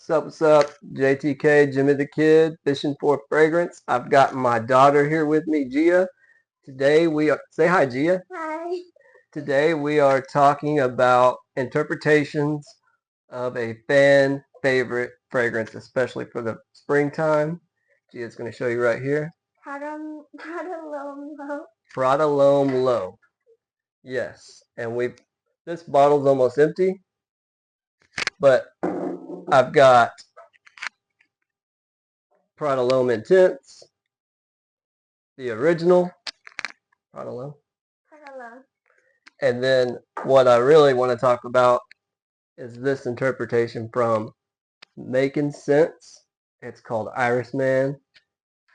What's up? JTK, Jimmy the Kid, fishing for fragrance. I've got my daughter here with me, Gia. Today we are, say hi, Gia. Hi. Today we are talking about interpretations of a fan favorite fragrance, especially for the springtime. Gia's going to show you right here. Prada Lhomme. Prada Lhomme Low. Yes, and this bottle's almost empty, but I've got Prada Lhomme Intense, the original Prada Lhomme. Prada Lhomme. And then what I really want to talk about is this interpretation from Makin Scents. It's called Iris Man.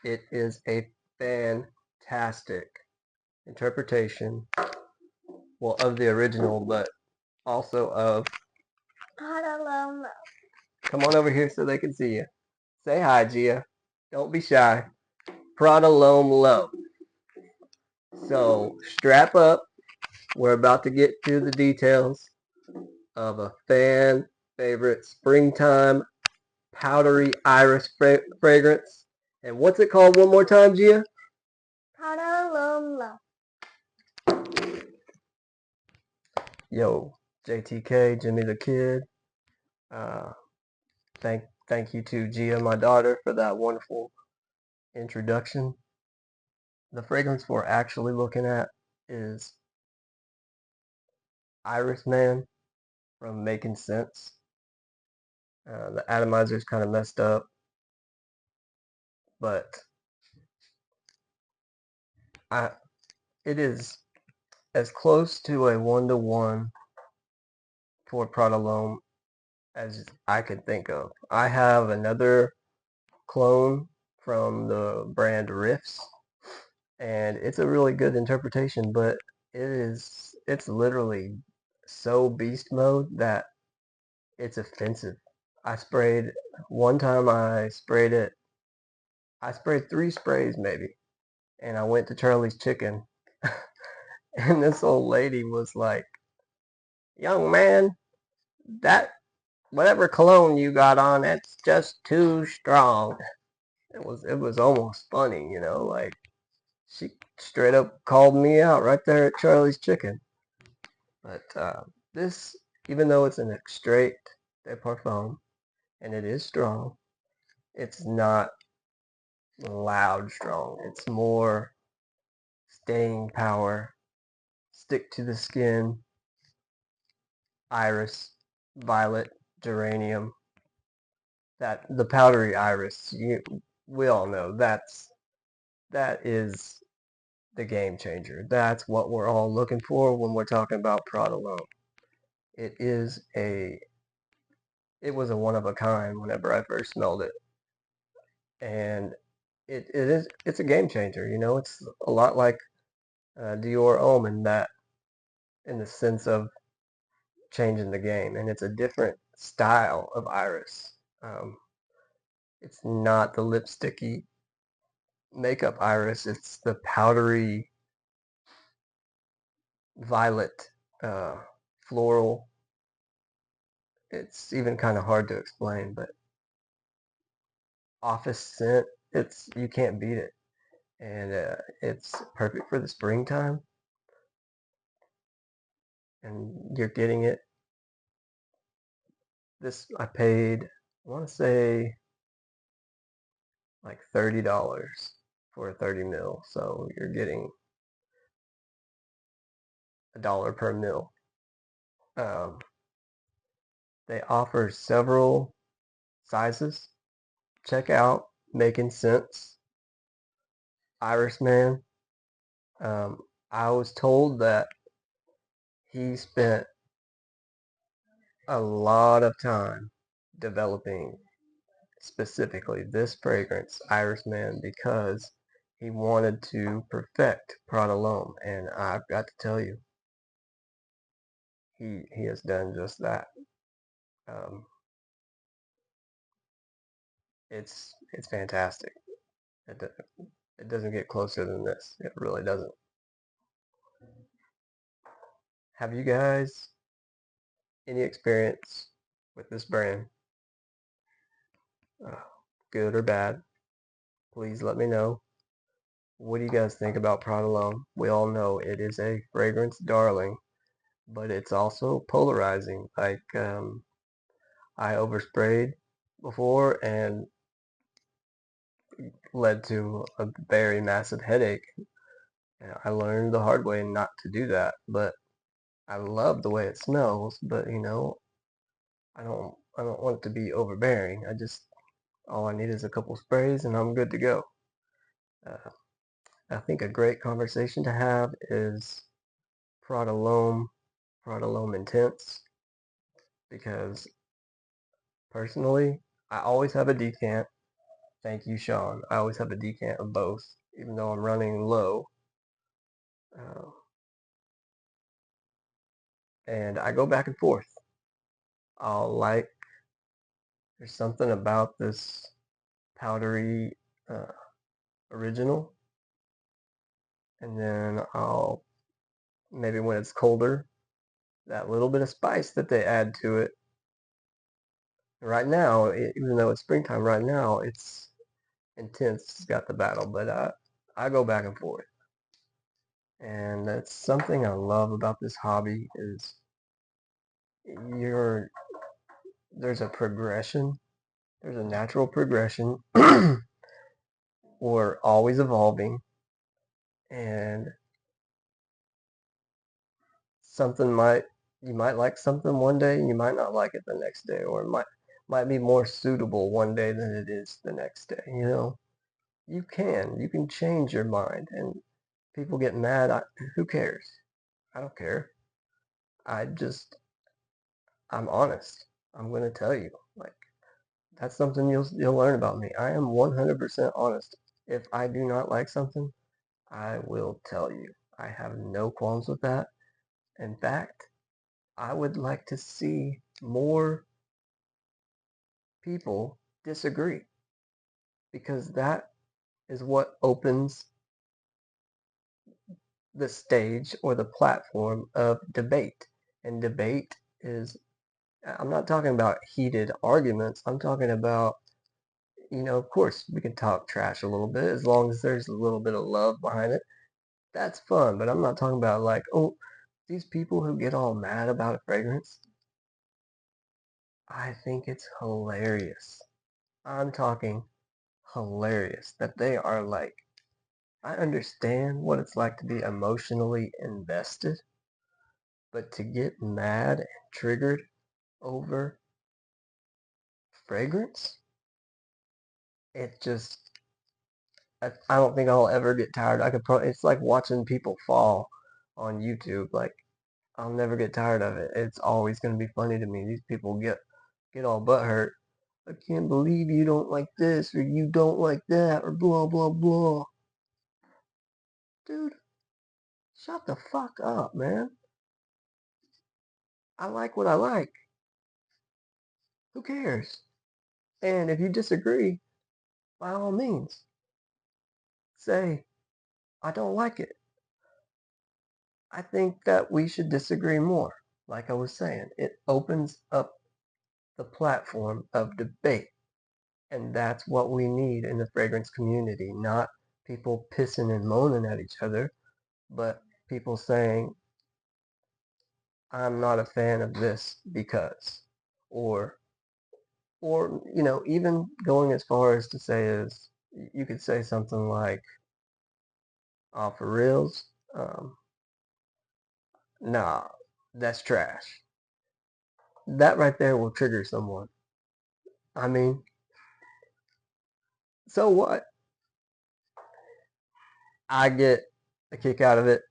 It is a fantastic interpretation, well, of the original, but also of. Prada Lhomme. Come on over here so they can see you. Say hi, Gia. Don't be shy. Prada Lhomme Low. So strap up. We're about to get to the details of a fan favorite springtime powdery iris fragrance. And what's it called one more time, Gia? Prada Lhomme. Yo, JTK, Jimmy the Kid. Uh, thank you to Gia, my daughter, for that wonderful introduction. The fragrance we're actually looking at is Iris Man from Making Sense. The atomizer is kind of messed up, but it is as close to a one-to-one for Prada Lhomme as I could think of. I have another clone from the brand Riffs, and it's a really good interpretation, but it's literally so beast mode that it's offensive. I sprayed one time I sprayed 3 sprays maybe, and I went to Charlie's Chicken and this old lady was like, "Young man, that whatever cologne you got on, it's just too strong." It was almost funny, like she straight up called me out right there at Charlie's Chicken. But this, even though it's an extrait de parfum and it is strong, it's not loud strong. It's more staying power, stick to the skin, iris, violet, geranium. That the powdery iris, we all know that is the game changer. That's what we're all looking for when we're talking about Prada Lhomme. It is it was a one of a kind whenever I first smelled it, and it's a game changer. It's a lot like Dior Homme in that, in the sense of changing the game, and it's a different style of iris. Um, it's not the lipsticky makeup iris. It's the powdery violet, floral. It's even kind of hard to explain, but office scent. You can't beat it, and it's perfect for the springtime. And you're getting it. This I paid, I want to say like $30 for a 30 mil, so you're getting $1 per mil. Um, they offer several sizes. Check out Making Sense Iris Man. Um, I was told that he spent a lot of time developing specifically this fragrance, Iris Man, because he wanted to perfect Prada Lhomme, and I've got to tell you, he has done just that. Um, it's fantastic. It, it doesn't get closer than this. It really doesn't. Have you guys any experience with this brand? good or bad. Please let me know. What do you guys think about Prada Lhomme? We all know it is a fragrance darling, but it's also polarizing. Like, I oversprayed before and led to a very massive headache. And I learned the hard way not to do that, but I love the way it smells, but I don't want it to be overbearing. All I need is a couple sprays and I'm good to go. Uh, I think a great conversation to have is Prada Lhomme, Prada Lhomme Intense, because personally, I always have a decant. Thank you, Sean. I always have a decant of both, even though I'm running low. Uh, and I go back and forth. I'll like, there's something about this powdery uh, original, and then maybe when it's colder, that little bit of spice that they add to it. Right now, even though it's springtime, right now it's intense. It's got the battle, but I go back and forth, and that's something I love about this hobby is you're there's a progression. There's a natural progression. We're always evolving, and something you might like something one day and you might not like it the next day, or it might be more suitable one day than it is the next day. You can change your mind, and people get mad. Who cares? I don't care. I just I'm honest. I'm gonna tell you. Like, that's something you'll learn about me. I am 100% honest. If I do not like something, I will tell you. I have no qualms with that. In fact, I would like to see more people disagree, because that is what opens the stage or the platform of debate. And debate is, I'm not talking about heated arguments. I'm talking about, of course, we can talk trash a little bit as long as there's a little bit of love behind it. That's fun, but I'm not talking about like, oh, these people who get all mad about a fragrance. I think it's hilarious. I'm talking hilarious that they are like, I understand what it's like to be emotionally invested, but to get mad and triggered over fragrance, it just, I don't think I'll ever get tired. It's like watching people fall on YouTube. Like, I'll never get tired of it. It's always going to be funny to me. These people get all butthurt. I can't believe you don't like this or you don't like that or blah blah blah. Dude, shut the fuck up, man. I like what I like. Who cares? And if you disagree, by all means, say, I don't like it. I think that we should disagree more. Like I was saying, it opens up the platform of debate. And that's what we need in the fragrance community. Not people pissing and moaning at each other, but people saying, I'm not a fan of this because. Or, even going as far as to say is, you could say something like, oh, for reals? Nah, that's trash. That right there will trigger someone. I mean, so what? I get a kick out of it.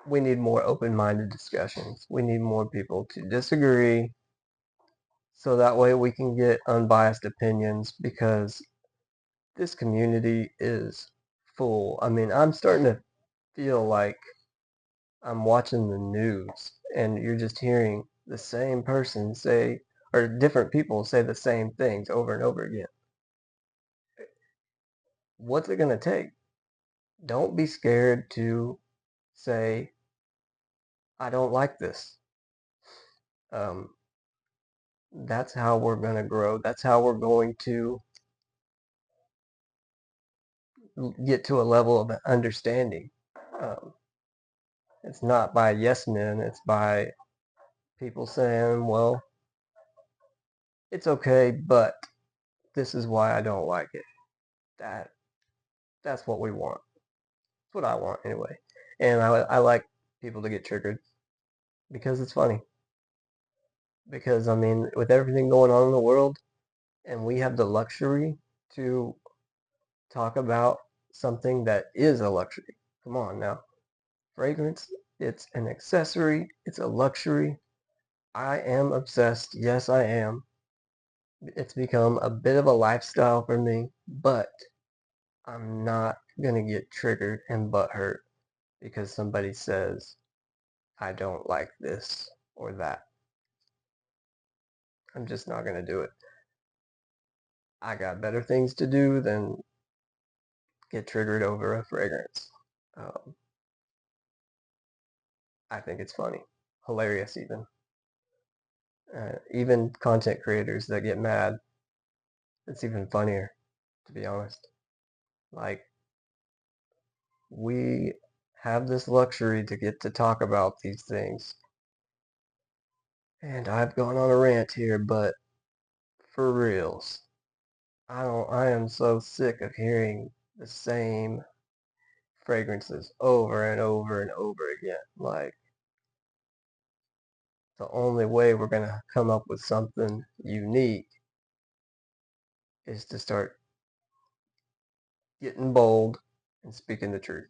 We need more open-minded discussions. We need more people to disagree so that way we can get unbiased opinions, because this community is full. I mean, I'm starting to feel like I'm watching the news and you're just hearing the same person say, or different people say the same things over and over again. What's it going to take? Don't be scared to say, I don't like this. Um, That's how we're going to grow. That's how we're going to get to a level of understanding. Um, it's not by yes men, it's by people saying, well, it's okay, but this is why I don't like it. That's what we want. That's what I want anyway. And I like people to get triggered because it's funny. Because I mean, with everything going on in the world, and we have the luxury to talk about something that is a luxury. Come on now. Fragrance, it's an accessory, it's a luxury. I am obsessed. Yes, I am. It's become a bit of a lifestyle for me, but I'm not going to get triggered and butthurt because somebody says I don't like this or that. I'm just not going to do it. I got better things to do than get triggered over a fragrance. Um, I think it's funny, hilarious even. Even content creators that get mad, it's even funnier, to be honest. Like, we have this luxury to get to talk about these things. And I've gone on a rant here, but for reals, I am so sick of hearing the same fragrances over and over and over again. Like, the only way we're going to come up with something unique is to start getting bold and speaking the truth.